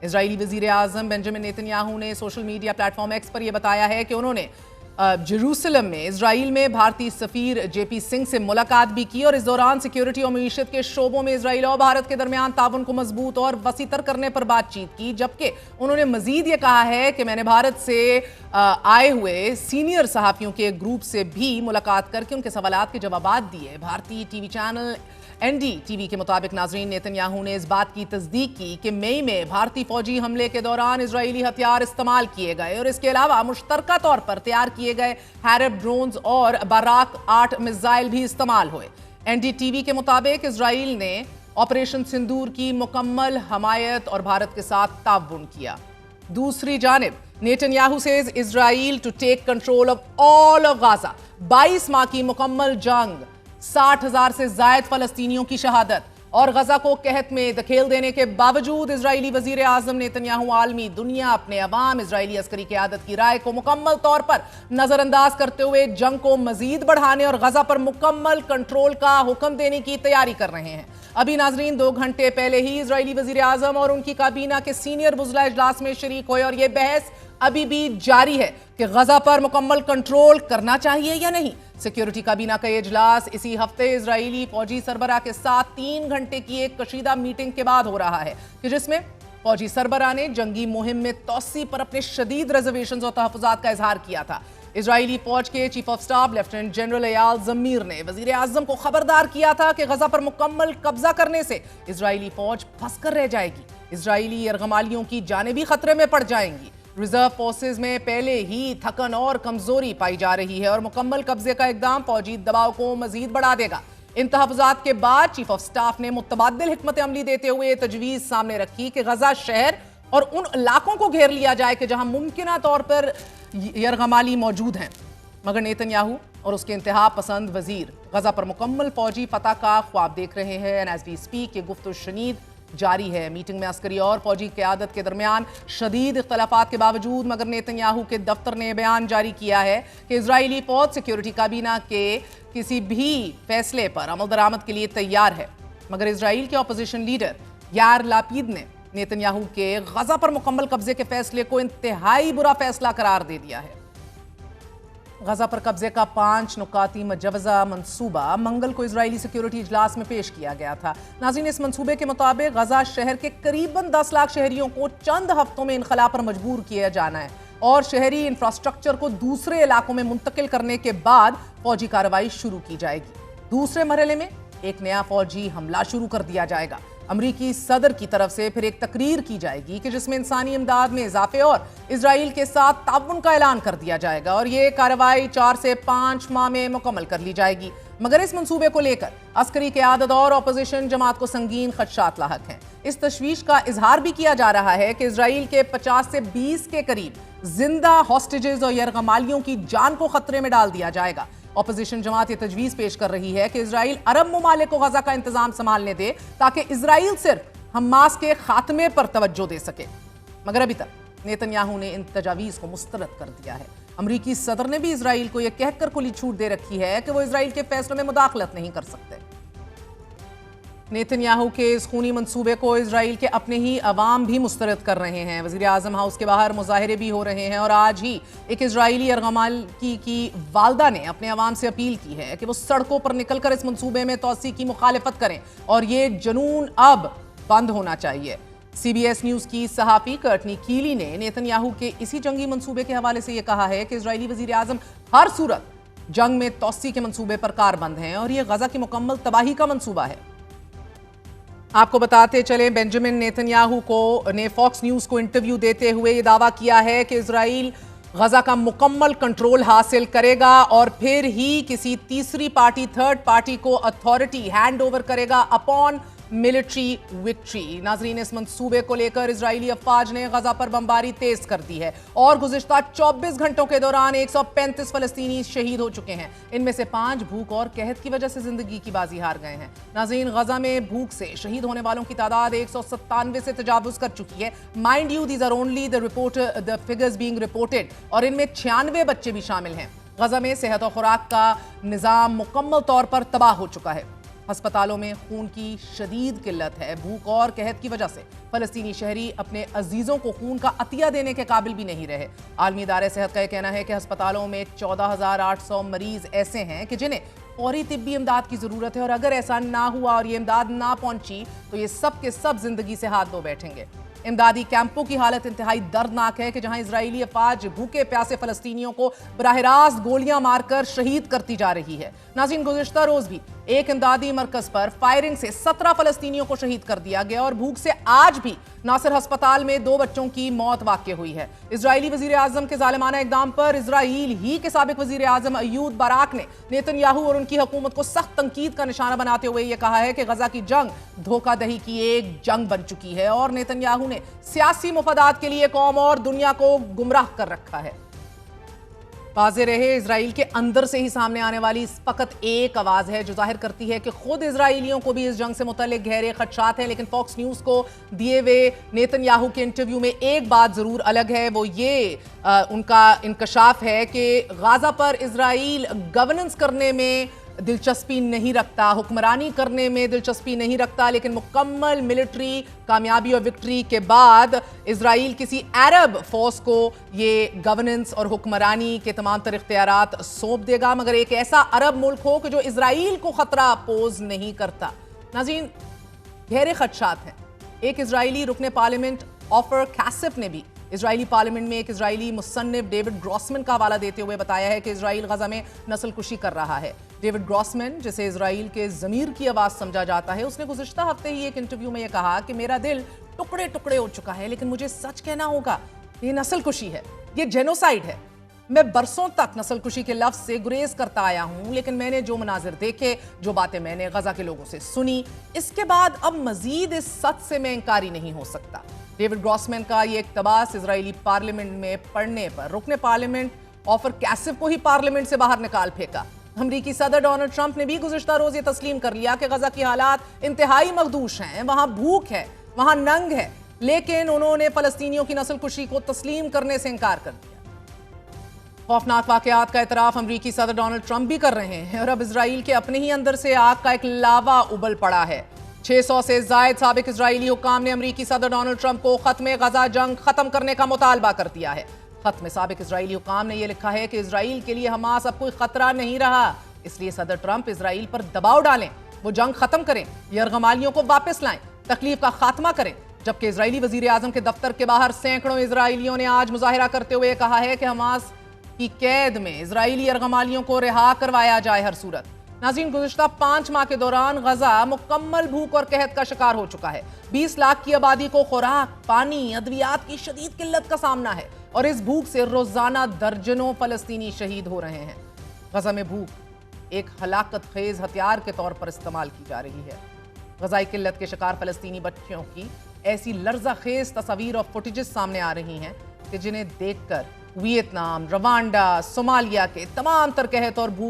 اسرائیلی وزیر اعظم Benjamin Netanyahu نے social media platform X پر یہ بتایا ہے کہ انہوں نے جیروسلم میں اسرائیل میں بھارتی سفیر جے پی سنگھ سے ملاقات بھی کی اور اس دوران سیکیورٹی اور معیشت کے شعبوں میں اسرائیل اور بھارت کے درمیان تعاون کو مضبوط اور وسیع تر کرنے پر بات چیت کی، جبکہ انہوں نے مزید یہ کہا ہے کہ میں نے بھارت سے آئے ہوئے سینئر صحافیوں کے گروپ سے بھی ملاقات کر کے ان کے سوالات کے جوابات دیے۔ بھارتی T V channel N D T V کے مطابق ناظرین، نیتن نے اس بات کی تصدیق کی کہ مئی میں بھارتی فوجی حملے کے دوران اسرائیلی ہتھیار استعمال کیے گئے اور اس کے علاوہ مشترکہ طور پر تیار کیے گئے ہیرب ڈرونز اور باراک 8 میزائل بھی استعمال ہوئے۔ این ڈی ٹی وی کے مطابق اسرائیل نے آپریشن سندور کی مکمل حمایت اور بھارت کے ساتھ تعاون کیا۔ دوسری جانب Nitin says Israel to take control of all of Gaza۔ 22 ماہ کی مکمل جنگ، 60,000 سے زائد فلسطینیوں کی شہادت اور غزہ کو قحط میں دھکیل دینے کے باوجود اسرائیلی وزیر اعظم نیتن عالمی دنیا، اپنے عوام، اسرائیلی عسکری قیادت کی رائے کو مکمل طور پر نظر انداز کرتے ہوئے جنگ کو مزید بڑھانے اور غزہ پر مکمل کنٹرول کا حکم دینے کی تیاری کر رہے ہیں۔ ابھی ناظرین 2 گھنٹے پہلے ہی اسرائیلی وزیر اعظم اور ان کی کابینہ کے سینئر وزراء اجلاس میں شریک ہوئے اور یہ بحث ابھی بھی جاری ہے کہ غزہ پر مکمل کنٹرول کرنا چاہیے یا نہیں۔ سیکیورٹی کابینہ کا یہ اجلاس اسی ہفتے اسرائیلی فوجی سربراہ کے ساتھ 3 گھنٹے کی ایک کشیدہ میٹنگ کے بعد ہو رہا ہے کہ جس میں فوجی سربراہ نے جنگی مہم میں توسیع پر اپنے شدید ریزرویشنز اور تحفظات کا اظہار کیا تھا۔ اسرائیلی فوج کے chief of staff lieutenant general Eyal Zamir نے وزیر اعظم کو خبردار کیا تھا کہ غزہ پر مکمل قبضہ کرنے سے اسرائیلی فوج پھنس کر رہ جائے گی، اسرائیلی یرغمالیوں کی جانیں بھی خطرے میں پڑ جائیں گی۔ ریزرو فورسز میں پہلے ہی تھکن اور کمزوری پائی جا رہی ہے اور مکمل قبضے کا اقدام فوجی دباؤ کو مزید بڑھا دے گا۔ ان تحفظات کے بعد چیف آف سٹاف نے متبادل حکمت عملی دیتے ہوئے یہ تجویز سامنے رکھی کہ غزہ شہر اور ان علاقوں کو گھیر لیا جائے کہ جہاں ممکنہ طور پر یرغمالی موجود ہیں، مگر نیتن اور اس کے انتہا پسند وزیر غزہ پر مکمل فوجی فتح کا خواب دیکھ رہے ہیں۔ ایز وی اسپیک یہ گفت و شنید جاری ہے۔ میٹنگ میں عسکری اور فوجی قیادت کے درمیان شدید اختلافات کے باوجود مگر نیتن کے دفتر نے بیان جاری کیا ہے کہ اسرائیلی فوج سیکیورٹی کابینہ کے کسی بھی فیصلے پر عمل درآمد کے لیے تیار ہے، مگر اسرائیل کے اپوزیشن لیڈر یار لاپید نے نیتن کے غزہ پر مکمل قبضے کے فیصلے کو انتہائی برا فیصلہ قرار دے دیا ہے۔ غزہ پر قبضے کا 5 نکاتی مجوزہ منصوبہ منگل کو اسرائیلی سیکیورٹی اجلاس میں پیش کیا گیا تھا۔ ناظرین، اس منصوبے کے مطابق غزہ شہر کے قریباً 10 لاکھ شہریوں کو چند ہفتوں میں انخلا پر مجبور کیا جانا ہے اور شہری انفراسٹرکچر کو دوسرے علاقوں میں منتقل کرنے کے بعد فوجی کارروائی شروع کی جائے گی۔ دوسرے مرحلے میں ایک نیا فوجی حملہ شروع کر دیا جائے گا۔ امریکی صدر کی طرف سے پھر ایک تقریر کی جائے گی کہ جس میں انسانی امداد میں اضافے اور اسرائیل کے ساتھ تعاون کا اعلان کر دیا جائے گا اور یہ کارروائی 4 سے 5 ماہ میں مکمل کر لی جائے گی، مگر اس منصوبے کو لے کر عسکری قیادت اور اپوزیشن جماعت کو سنگین خدشات لاحق ہیں۔ اس تشویش کا اظہار بھی کیا جا رہا ہے کہ اسرائیل کے 50 سے 20 کے قریب زندہ ہاسٹیجز اور یرغمالیوں کی جان کو خطرے میں ڈال دیا جائے گا۔ اپوزیشن جماعت یہ تجویز پیش کر رہی ہے کہ اسرائیل عرب ممالک کو غزہ کا انتظام سنبھالنے دے تاکہ اسرائیل صرف حماس کے خاتمے پر توجہ دے سکے، مگر ابھی تک نیتن نے ان تجاویز کو مسترد کر دیا ہے۔ امریکی صدر نے بھی اسرائیل کو یہ کہہ کر کھلی چھوٹ دے رکھی ہے کہ وہ اسرائیل کے فیصلوں میں مداخلت نہیں کر سکتے۔ نیتن کے اس خونی منصوبے کو اسرائیل کے اپنے ہی عوام بھی مسترد کر رہے ہیں۔ وزیر اعظم ہاؤس کے باہر مظاہرے بھی ہو رہے ہیں اور آج ہی ایک اسرائیلی یرغمالی کی والدہ نے اپنے عوام سے اپیل کی ہے کہ وہ سڑکوں پر نکل کر اس منصوبے میں توسیع کی مخالفت کریں اور یہ جنون اب بند ہونا چاہیے۔ سی بی ایس نیوز کی صحافی کرٹنی کیلی نے نیتن کے اسی جنگی منصوبے کے حوالے سے یہ کہا ہے کہ اسرائیلی وزیر اعظم ہر صورت جنگ میں توسیع کے منصوبے پر کاربند ہیں اور یہ غزہ کی مکمل تباہی کا منصوبہ ہے۔ آپ کو بتاتے چلیں، بنجامن نیتن نے فاکس نیوز کو انٹرویو دیتے ہوئے یہ دعویٰ کیا ہے کہ اسرائیل غزہ کا مکمل کنٹرول حاصل کرے گا اور پھر ہی کسی تیسری پارٹی، تھرڈ پارٹی کو اتھارٹی ہینڈ اوور کرے گا اپون ملٹری وکٹری۔ ناظرین، اس منصوبے کو لے کر اسرائیلی افواج نے غزہ پر بمباری تیز کر دی ہے اور گزشتہ 24 گھنٹوں کے دوران 135 فلسطینی شہید ہو چکے ہیں، ان میں سے 5 بھوک اور قحط کی وجہ سے زندگی کی بازی ہار گئے ہیں۔ ناظرین، غزہ میں بھوک سے شہید ہونے والوں کی تعداد 197 سے تجاوز کر چکی ہے۔ Mind you these are only the figures being reported اور ان میں 96 بچے بھی شامل ہیں۔ غزہ میں صحت و خوراک کا نظام مکمل طور پر تباہ ہو چکا ہے۔ ہسپتالوں میں خون کی شدید قلت ہے. بھوک اور قحط کی وجہ سے فلسطینی شہری اپنے عزیزوں کو خون کا عطیہ دینے کے قابل بھی نہیں رہے. عالمی ادارہ صحت کا یہ کہنا ہے کہ ہسپتالوں میں 14,800 مریض ایسے ہیں کہ جنہیں فوری طبی امداد کی ضرورت ہے، اور اگر ایسا نہ ہوا اور یہ امداد نہ پہنچی تو یہ سب کے سب زندگی سے ہاتھ دھو بیٹھیں گے. امدادی کیمپوں کی حالت انتہائی دردناک ہے کہ جہاں اسرائیلی افواج بھوکے پیاسے فلسطینیوں کو براہ راست گولیاں مار کر شہید کرتی جا رہی ہے. ناظرین، گزشتہ روز بھی ایک امدادی مرکز پر فائرنگ سے 17 فلسطینیوں کو شہید کر دیا گیا، اور بھوک سے آج بھی ناصر ہسپتال میں 2 بچوں کی موت واقع ہوئی ہے. اسرائیلی وزیر اعظم کے ظالمانہ اقدام پر اسرائیل ہی کے سابق وزیر اعظم ایہود باراک نے نیتن یاہو اور ان کی حکومت کو سخت تنقید کا نشانہ بناتے ہوئے یہ کہا ہے کہ غزہ کی جنگ دھوکہ دہی کی ایک جنگ بن چکی ہے، اور نیتن یاہو نے سیاسی مفادات کے لیے قوم اور دنیا کو گمراہ کر رکھا ہے. واضح رہے، اسرائیل کے اندر سے ہی سامنے آنے والی فقط ایک آواز ہے جو ظاہر کرتی ہے کہ خود اسرائیلیوں کو بھی اس جنگ سے متعلق گہرے خدشات ہیں، لیکن فاکس نیوز کو دیے ہوئے نیتن یاہو کے انٹرویو میں ایک بات ضرور الگ ہے، وہ یہ ان کا انکشاف ہے کہ غزہ پر اسرائیل گورننس کرنے میں دلچسپی نہیں رکھتا، حکمرانی کرنے میں دلچسپی نہیں رکھتا، لیکن مکمل ملٹری کامیابی اور وکٹری کے بعد اسرائیل کسی عرب فورس کو یہ گورننس اور حکمرانی کے تمام تر اختیارات سونپ دے گا، مگر ایک ایسا عرب ملک ہو کہ جو اسرائیل کو خطرہ پوز نہیں کرتا. ناظرین، گہرے خدشات ہیں. ایک اسرائیلی رکن پارلیمنٹ آفر کاسف نے بھی اسرائیلی پارلیمنٹ میں ایک اسرائیلی مصنف ڈیوڈ گراسمن کا حوالہ دیتے ہوئے بتایا ہے کہ اسرائیل غزہ میں نسل کشی کر رہا ہے. ڈیوڈ گراسمن، جسے اسرائیل کے ضمیر کی آواز سمجھا جاتا ہے، اس نے گزشتہ ہفتے ہی ایک انٹرویو میں یہ کہا کہ میرا دل ٹکڑے ٹکڑے ہو چکا ہے، لیکن مجھے سچ کہنا ہوگا، یہ نسل کشی ہے، یہ جینوسائیڈ ہے. میں برسوں تک نسل کشی کے لفظ سے گریز کرتا آیا ہوں، لیکن میں نے جو مناظر دیکھے، جو باتیں میں نے غزہ کے لوگوں سے سنی، اس کے بعد اب مزید اس سچ سے میں انکاری نہیں ہو سکتا. ڈیوڈ گراسمن کا یہ اقتباس اسرائیلی پارلیمنٹ میں پڑھنے پر رکن پارلیمنٹ آفر کاسف کو ہی پارلیمنٹ سے باہر نکال پھینکا. امریکی صدر ڈونلڈ ٹرمپ نے بھی گزشتہ روز یہ تسلیم کر لیا کہ غزہ کی حالات انتہائی مخدوش ہیں، وہاں بھوک ہے، وہاں ننگ ہے، لیکن انہوں نے فلسطینیوں کی نسل کشی کو تسلیم کرنے سے انکار کر دیا. خوفناک واقعات کا اعتراف امریکی صدر ڈونلڈ ٹرمپ بھی کر رہے ہیں، اور اب اسرائیل کے اپنے ہی اندر سے آگ کا ایک لاوا ابل پڑا ہے. 600 سے زائد سابق اسرائیلی حکام نے امریکی صدر ڈونلڈ ٹرمپ کو خط میں غزہ جنگ ختم کرنے کا مطالبہ کر دیا ہے. خط میں سابق اسرائیلی حکام نے یہ لکھا ہے کہ اسرائیل کے لیے حماس اب کوئی خطرہ نہیں رہا، اس لیے صدر ٹرمپ اسرائیل پر دباؤ ڈالیں، وہ جنگ ختم کریں، یرغمالیوں کو واپس لائیں، تکلیف کا خاتمہ کریں. جبکہ اسرائیلی وزیر اعظم کے دفتر کے باہر سینکڑوں اسرائیلیوں نے آج مظاہرہ کرتے ہوئے کہا ہے کہ حماس کی قید میں اسرائیلی یرغمالیوں کو رہا کروایا جائے ہر صورت. ناظرین، گزشتہ 5 ماہ کے دوران غزہ مکمل بھوک اور قحط کا شکار ہو چکا ہے. 20 لاکھ کی آبادی کو خوراک، پانی، ادویات کی شدید قلت کا سامنا ہے، اور اس بھوک سے روزانہ درجنوں فلسطینی شہید ہو رہے ہیں. غزہ میں بھوک ایک ہلاکت خیز ہتھیار کے طور پر استعمال کی جا رہی ہے. غذائی قلت کے شکار فلسطینی بچوں کی ایسی لرزہ خیز تصاویر اور فوٹیجز سامنے آ رہی ہیں کہ جنہیں دیکھ کر ویتنام، روانڈا، صومالیہ کے تمام تر قحط اور بھوک